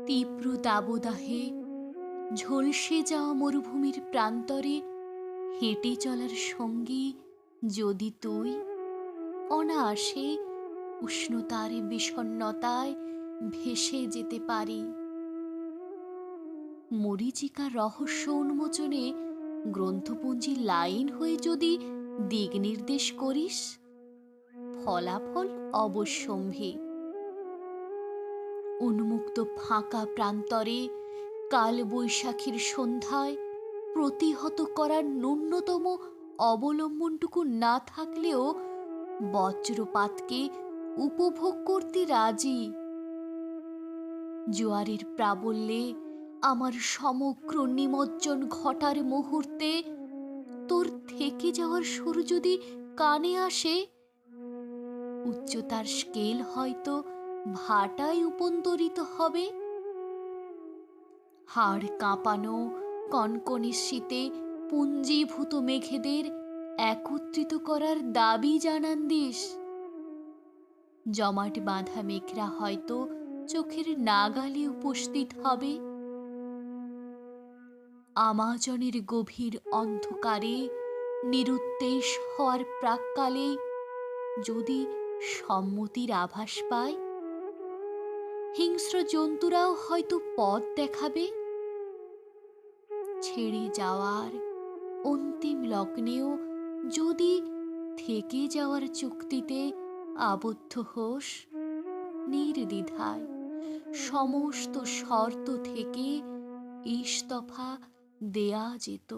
তীব্র দাবদাহে ঝলসে যাওয়া মরুভূমির প্রান্তরে হেঁটে চলার সঙ্গী যদি তুই, অনায়াসে উষ্ণতার বিষণ্ণতায় ভেসে যেতে পারি। মরীচিকা রহস্য উন্মোচনে গ্রন্থপুঞ্জির লাইন হয়ে যদি দিক নির্দেশ করিস, ফলাফল অবশ্যম্ভী। উন্মুক্ত ফাঁকা প্রান্তরে কাল বৈশাখীর সন্ধ্যায় প্রতিহত করার ন্যূনতম অবলম্বনটুকু না থাকলেও বজ্রপাতকে উপভোগ করতে রাজি। জোয়ারের প্রাবল্যে আমার সমগ্র নিমজ্জন ঘটার মুহূর্তে তোর থেকে যাওয়ার সুর যদি কানে আসে, উচ্চতার স্কেল হয়তো ভাটায় উপন্তরিত হবে। হাড় কাঁপানো কনকনে শীতে পুঞ্জীভূত মেঘেদের একত্রিত করার দাবি জানান দিস। জমাট বাঁধা মেঘরা হয়তো চোখের নাগালে উপস্থিত হবে। আমাজনের গভীর অন্ধকারে নিরুদ্দেশ হওয়ার প্রাক্কালে যদি সম্মতির আভাস পায়, হিংস্র জন্তুরাও হয়তো পথ দেখাবে। ছেড়ে যাওয়ার অন্তিম লগ্নেও যদি থেকে যাওয়ার চুক্তিতে আবদ্ধ হোস, নির্দ্বিধায় সমস্ত শর্ত থেকে ইস্তফা দেয়া যেত।